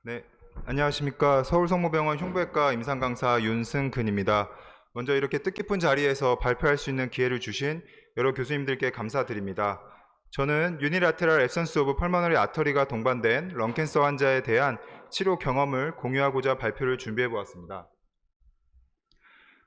네, 안녕하십니까. 서울성모병원 흉부외과 임상강사 윤승근입니다. 먼저 이렇게 뜻깊은 자리에서 발표할 수 있는 기회를 주신 여러 교수님들께 감사드립니다. 저는 유니라테럴 앱선스 오브 펄머너리 아터리가 동반된 런캔서 환자에 대한 치료 경험을 공유하고자 발표를 준비해 보았습니다.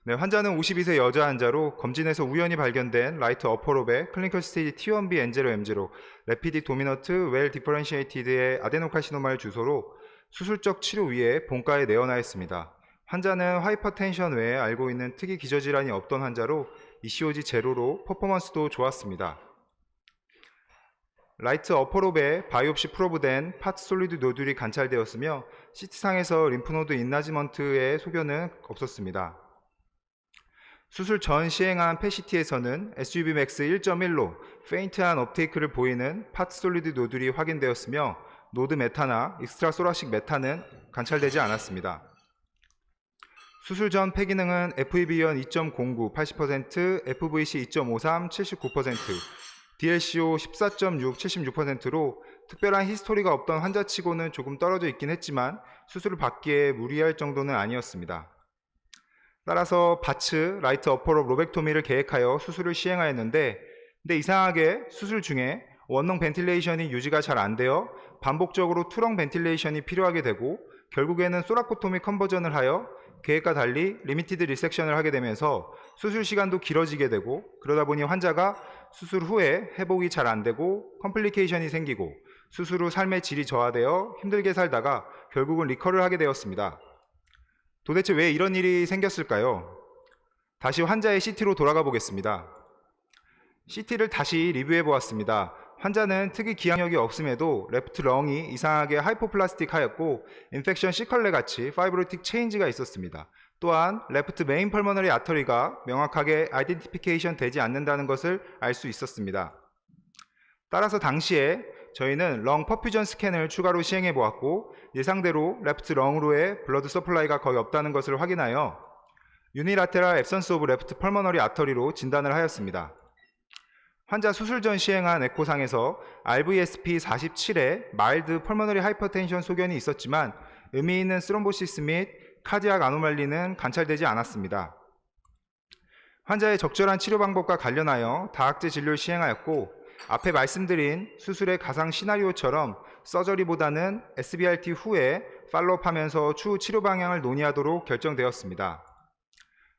네, 환자는 52세 여자 환자로 검진에서 우연히 발견된 라이트 어퍼로베 클리니컬 스테이지 T1B N0 M0 레피디 도미너트 웰 디퍼런시에이티드의 아데노카시노마를 주소로 수술적 치료 위에 본과에 내원하였습니다. 환자는 하이퍼텐션 외에 알고 있는 특이 기저질환이 없던 환자로 ECOG 제로로 퍼포먼스도 좋았습니다. 라이트 어퍼로베 바이옵시 프로브된 파트 솔리드 노듈이 관찰되었으며 CT상에서 림프노드 인나지먼트의 소견은 없었습니다. 수술 전 시행한 PET-CT에서는 SUV 맥스 1.1로 페인트한 업테이크를 보이는 파트 솔리드 노듈이 확인되었으며 노드 메타나 익스트라소라식 메타는 관찰되지 않았습니다. 수술 전 폐기능은 FEV1 2.09 80%, FVC 2.53 79%, DLCO 14.6 76%로 특별한 히스토리가 없던 환자치고는 조금 떨어져 있긴 했지만 수술을 받기에 무리할 정도는 아니었습니다. 따라서 바츠 라이트 어퍼로 로벡토미를 계획하여 수술을 시행하였는데 이상하게 수술 중에 원롱 벤틸레이션이 유지가 잘 안 되어 반복적으로 투렁 벤틸레이션이 필요하게 되고 결국에는 소라코토미 컨버전을 하여 계획과 달리 리미티드 리섹션을 하게 되면서 수술 시간도 길어지게 되고 그러다 보니 환자가 수술 후에 회복이 잘 안 되고 컴플리케이션이 생기고 수술 후 삶의 질이 저하되어 힘들게 살다가 결국은 리커를 하게 되었습니다. 도대체 왜 이런 일이 생겼을까요? 다시 환자의 CT로 돌아가 보겠습니다. CT를 다시 리뷰해 보았습니다. 환자는 특이 기항력이 없음에도 레프트 렁이 이상하게 하이포플라스틱 하였고 인펙션 시컬레 같이 파이브로틱 체인지가 있었습니다. 또한 레프트 메인 펄머너리 아터리가 명확하게 아이덴티피케이션 되지 않는다는 것을 알 수 있었습니다. 따라서 당시에 저희는 렁 퍼퓨전 스캔을 추가로 시행해 보았고 예상대로 레프트 렁으로의 블러드 서플라이가 거의 없다는 것을 확인하여 유니라테럴 앱선스 오브 레프트 펄머너리 아터리로 진단을 하였습니다. 환자 수술 전 시행한 에코상에서 RVSP 47에 마일드 펄머너리 하이퍼텐션 소견이 있었지만 의미 있는 스롬보시스 및 카디악 아노말리는 관찰되지 않았습니다. 환자의 적절한 치료 방법과 관련하여 다학제 진료를 시행하였고 앞에 말씀드린 수술의 가상 시나리오처럼 서저리보다는 SBRT 후에 팔로우하면서 추후 치료 방향을 논의하도록 결정되었습니다.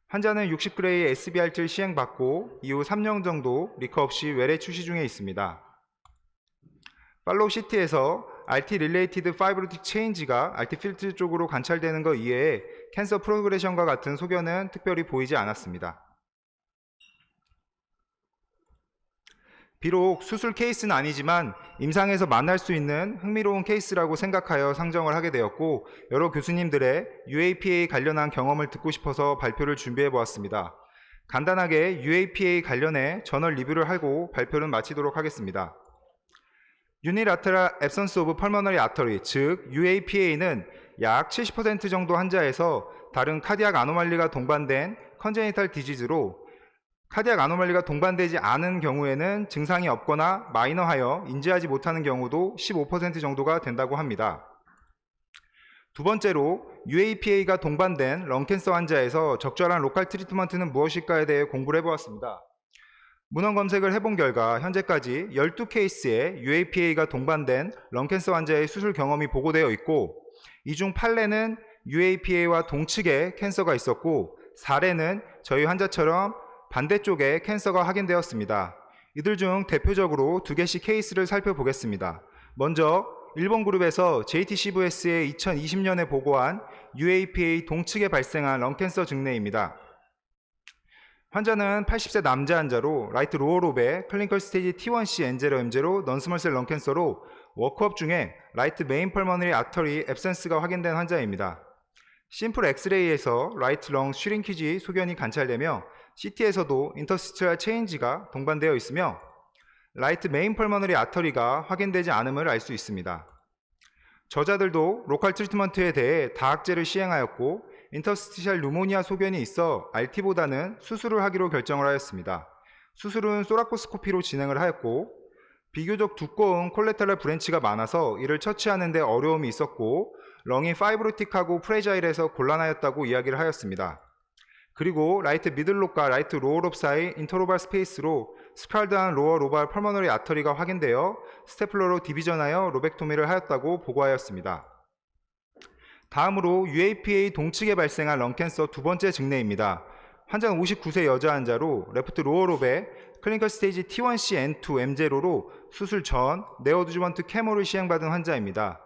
환자는 60g의 SBRT를 시행받고 이후 3년 정도 리커 없이 외래 추시 중에 있습니다. 팔로우 CT에서 RT 릴레이티드 파이브로틱 체인지가 RT 필트 쪽으로 관찰되는 것 이외에 캔서 프로그레션과 같은 소견은 특별히 보이지 않았습니다. 비록 수술 케이스는 아니지만 임상에서 만날 수 있는 흥미로운 케이스라고 생각하여 상정을 하게 되었고 여러 교수님들의 UAPA 관련한 경험을 듣고 싶어서 발표를 준비해 보았습니다. 간단하게 UAPA 관련해 저널 리뷰를 하고 발표는 마치도록 하겠습니다. 유니라테럴 앱선스 오브 펄머너리 아터리 즉 UAPA는 약 70% 정도 환자에서 다른 카디악 아노말리가 동반된 컨제니탈 디지즈로 카디악 아노말리가 동반되지 않은 경우에는 증상이 없거나 마이너하여 인지하지 못하는 경우도 15% 정도가 된다고 합니다. 두 번째로 UAPA가 동반된 런캔서 환자에서 적절한 로컬 트리트먼트는 무엇일까에 대해 공부를 해보았습니다. 문헌 검색을 해본 결과 현재까지 12케이스의 UAPA가 동반된 런캔서 환자의 수술 경험이 보고되어 있고 이 중 8례는 UAPA와 동측에 캔서가 있었고 4례는 저희 환자처럼 반대쪽에 캔서가 확인되었습니다. 이들 중 대표적으로 2개씩 케이스를 살펴보겠습니다. 먼저 일본 그룹에서 JTCVS에 2020년에 보고한 UAPA 동측에 발생한 런캔서 증례입니다. 환자는 80세 남자 환자로 라이트 로어롭의 클리니컬 스테이지 T1C N0 M0 넌스몰셀 런캔서로 워크업 중에 라이트 메인 펄머너리 아터리 앱센스가 확인된 환자입니다. 심플 엑스레이에서 라이트 렁 슈링키지 소견이 관찰되며 CT에서도 인터스티셜 체인지가 동반되어 있으며 라이트 메인 펄머너리 아터리가 확인되지 않음을 알 수 있습니다. 저자들도 로컬 트리트먼트에 대해 다학제를 시행하였고 인터스티셜 루모니아 소견이 있어 RT보다는 수술을 하기로 결정을 하였습니다. 수술은 소라코스코피로 진행을 하였고 비교적 두꺼운 콜레터럴 브랜치가 많아서 이를 처치하는 데 어려움이 있었고 렁이 파이브로틱하고 프레자일해서 곤란하였다고 이야기를 하였습니다. 그리고 라이트 미들롭과 라이트 로어롭 사이 인터로발 스페이스로 스칼드한 로어 로발 펄머너리 아터리가 확인되어 스테플러로 디비전하여 로벡토미를 하였다고 보고하였습니다. 다음으로 UAPA 동측에 발생한 렁캔서 두 번째 증례입니다. 환자는 59세 여자 환자로 레프트 로어롭에 클리니컬 스테이지 T1C N2 M0로 수술 전 네오드주먼트 케모를 시행받은 환자입니다.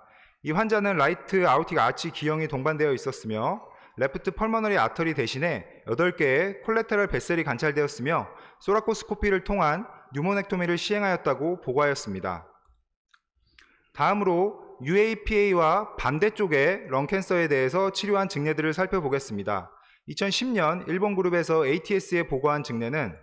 이 환자는 라이트 아우틱 아치 기형이 동반되어 있었으며 레프트 펄머너리 아터리 대신에 8개의 콜레테럴 베셀이 관찰되었으며 소라코스코피를 통한 뉴모넥토미를 시행하였다고 보고하였습니다. 다음으로 UAPA와 반대쪽의 렁캔서에 대해서 치료한 증례들을 살펴보겠습니다. 2010년 일본 그룹에서 ATS에 보고한 증례는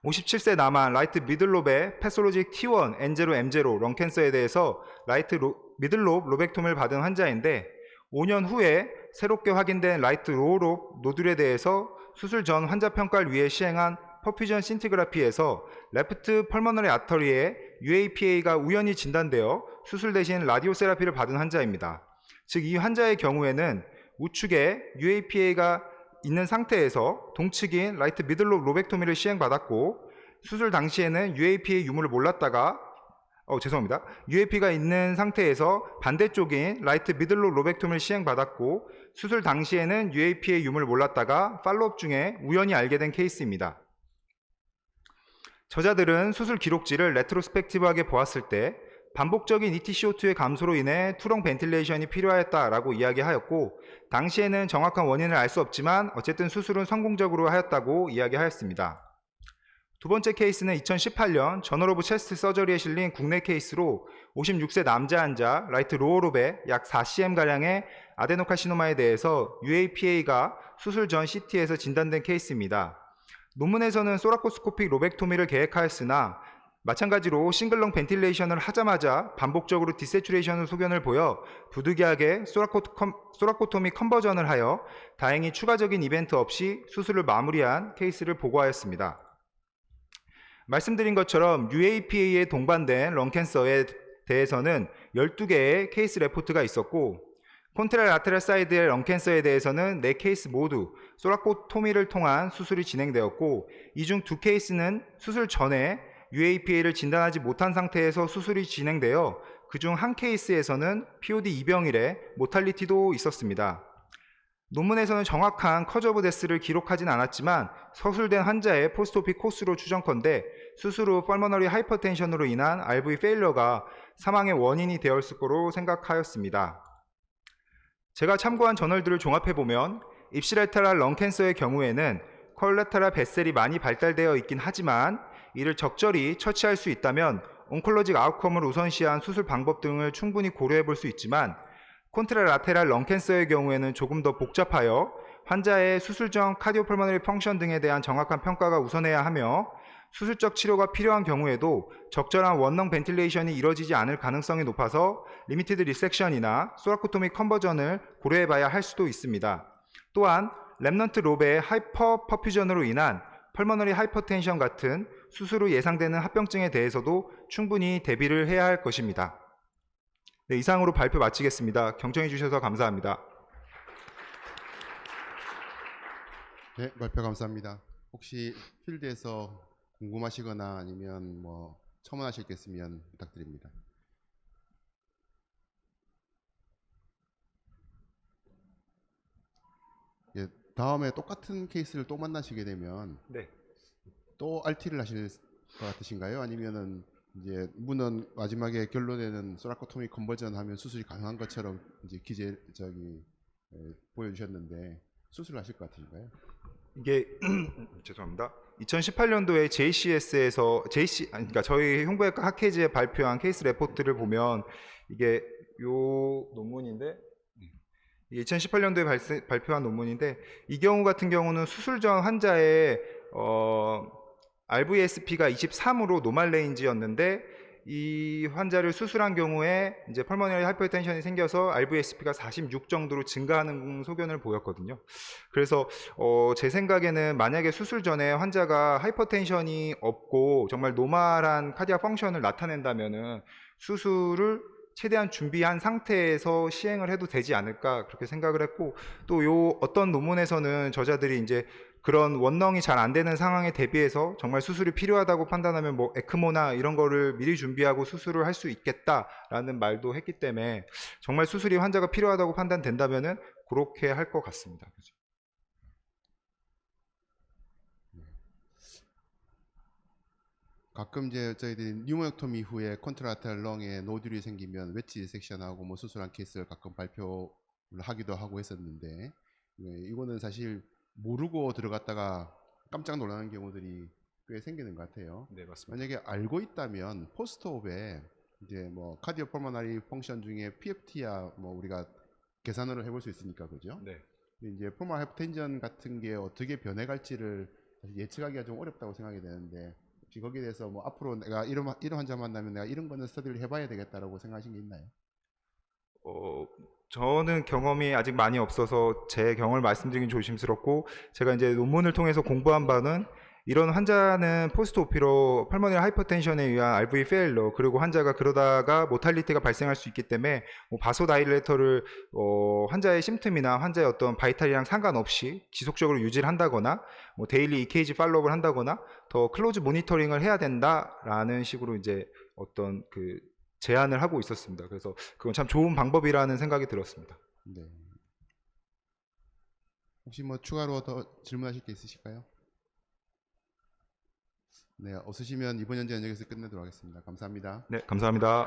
57세 남한 라이트 미들롭의 패솔로직 T1 N0 M0 렁캔서에 대해서 라이트 미들롭 로벡토미를 받은 환자인데 5년 후에 새롭게 확인된 라이트 로어롭 노듈에 대해서 수술 전 환자 평가를 위해 시행한 퍼퓨전 신티그라피에서 레프트 펄머너리 아터리에 UAPA가 우연히 진단되어 수술 대신 라디오세라피를 받은 환자입니다. 즉 이 환자의 경우에는 우측에 UAPA가 있는 상태에서 동측인 라이트 미들롭 로벡토미를 시행받았고 수술 당시에는 UAPA 유무를 몰랐다가 UAP가 있는 상태에서 반대쪽인 라이트 미들롭 로벡토미를 시행받았고 수술 당시에는 UAPA 유무를 몰랐다가 팔로업 중에 우연히 알게 된 케이스입니다. 저자들은 수술 기록지를 레트로스펙티브하게 보았을 때 반복적인 ETCO2의 감소로 인해 투렁 벤틸레이션이 필요하였다라고 이야기하였고 당시에는 정확한 원인을 알 수 없지만 어쨌든 수술은 성공적으로 하였다고 이야기하였습니다. 두 번째 케이스는 2018년 저널 오브 체스트 서저리에 실린 국내 케이스로 56세 남자 환자 라이트 로어롭에 약 4cm가량의 아데노카시노마에 대해서 UAPA가 수술 전 CT에서 진단된 케이스입니다. 논문에서는 소라코스코픽 로벡토미를 계획하였으나 마찬가지로 싱글렁 벤틸레이션을 하자마자 반복적으로 디세츄레이션 소견을 보여 부득이하게 소라코토미 컨버전을 하여 다행히 추가적인 이벤트 없이 수술을 마무리한 케이스를 보고하였습니다. 말씀드린 것처럼 UAPA에 동반된 렁캔서에 대해서는 12개의 케이스 레포트가 있었고 콘트라 라테랄 사이드의 렁캔서에 대해서는 4케이스 모두 소라코토미를 통한 수술이 진행되었고 이 중 2케이스는 수술 전에 UAPA를 진단하지 못한 상태에서 수술이 진행되어 그중 1케이스에서는 POD 이병일의 모탈리티도 있었습니다. 논문에서는 정확한 커즈 오브 데스를 기록하진 않았지만 서술된 환자의 포스트오피 코스로 추정컨대 수술 후 펄머너리 하이퍼텐션으로 인한 RV 페일러가 사망의 원인이 되었을 거로 생각하였습니다. 제가 참고한 저널들을 종합해보면 입시레테랄 렁캔서의 경우에는 콜레테랄 베셀이 많이 발달되어 있긴 하지만 이를 적절히 처치할 수 있다면 온콜로직 아웃컴을 우선시한 수술 방법 등을 충분히 고려해 볼 수 있지만 콘트라라테랄 렁캔서의 경우에는 조금 더 복잡하여 환자의 수술 전 카디오펄머너리 펑션 등에 대한 정확한 평가가 우선해야 하며 수술적 치료가 필요한 경우에도 적절한 원렁 벤틸레이션이 이루어지지 않을 가능성이 높아서 리미티드 리섹션이나 소라코토미 컨버전을 고려해 봐야 할 수도 있습니다. 또한 렘넌트 롭의 하이퍼 퍼퓨전으로 인한 펄머너리 하이퍼텐션 같은 수술 후 예상되는 합병증에 대해서도 충분히 대비를 해야 할 것입니다. 네, 이상으로 발표 마치겠습니다. 경청해 주셔서 감사합니다. 네, 발표 감사합니다. 혹시 필드에서 궁금하시거나 아니면 첨언하실 게 있으면 부탁드립니다. 예, 다음에 똑같은 케이스를 또 만나시게 되면 네. 또 RT를 하실 것 같으신가요? 아니면은 이제 문은 마지막에 결론에는 소라코토미 컨버전 하면 수술이 가능한 것처럼 이제 보여주셨는데 수술을 하실 것 같으신가요? 이게 죄송합니다. 2018년도에 JCS에서 그러니까 저희 흉부외과 학회지에 발표한 케이스 레포트를 보면 이게 요 논문인데 2018년도에 발표한 논문인데 이 경우 같은 경우는 수술 전 환자의 RVSP가 23으로 노멀 레인지였는데 이 환자를 수술한 경우에 이제 펄머너리 하이퍼텐션이 생겨서 RVSP가 46 정도로 증가하는 소견을 보였거든요. 그래서 제 생각에는 만약에 수술 전에 환자가 하이퍼텐션이 없고 정말 노멀한 카디악 펑션을 나타낸다면은 수술을 최대한 준비한 상태에서 시행을 해도 되지 않을까 그렇게 생각을 했고, 또 요 어떤 논문에서는 저자들이 이제 그런 원렁이 잘 안 되는 상황에 대비해서 정말 수술이 필요하다고 판단하면 뭐 에크모나 이런 거를 미리 준비하고 수술을 할 수 있겠다라는 말도 했기 때문에 정말 수술이 환자가 필요하다고 판단된다면은 그렇게 할 것 같습니다. 그죠? 가끔 이제 저희들이 뉴모역토미 이후에 콘트라테럴 렁에 노듈이 생기면 웨지 섹션하고 뭐 수술한 케이스를 가끔 발표를 하기도 하고 했었는데, 이거는 사실 모르고 들어갔다가 깜짝 놀라는 경우들이 꽤 생기는 것 같아요. 네, 맞습니다. 만약에 알고 있다면 포스트옵에 이제 뭐 카디오 펄모나리 펑션 중에 PFT야 뭐 우리가 계산을 해볼 수 있으니까, 그죠? 네. 근데 이제 포멀 하이퍼텐전 같은 게 어떻게 변해갈지를 사실 예측하기가 좀 어렵다고 생각이 되는데, 혹시 거기에 대해서 뭐 앞으로 내가 이런 환자 만나면 내가 이런 거는 스터디를 해봐야 되겠다라고 생각하신 게 있나요? 저는 경험이 아직 많이 없어서 제 경험을 말씀드리긴 조심스럽고, 제가 이제 논문을 통해서 공부한 바는 이런 환자는 포스트 오피로 펄모너리 하이퍼텐션에 의한 RV 페일러, 그리고 환자가 그러다가 모탈리티가 발생할 수 있기 때문에 뭐 바소다일레터를 환자의 심틈이나 환자의 어떤 바이탈이랑 상관없이 지속적으로 유지를 한다거나 뭐 데일리 EKG 팔로우를 한다거나 더 클로즈 모니터링을 해야 된다라는 식으로 이제 어떤 그 제안을 하고 있었습니다. 그래서 그건 참 좋은 방법이라는 생각이 들었습니다. 네. 혹시 뭐 추가로 더 질문하실 게 있으실까요? 네, 없으시면 이번 연재 여기서 끝내도록 하겠습니다. 감사합니다. 네, 감사합니다.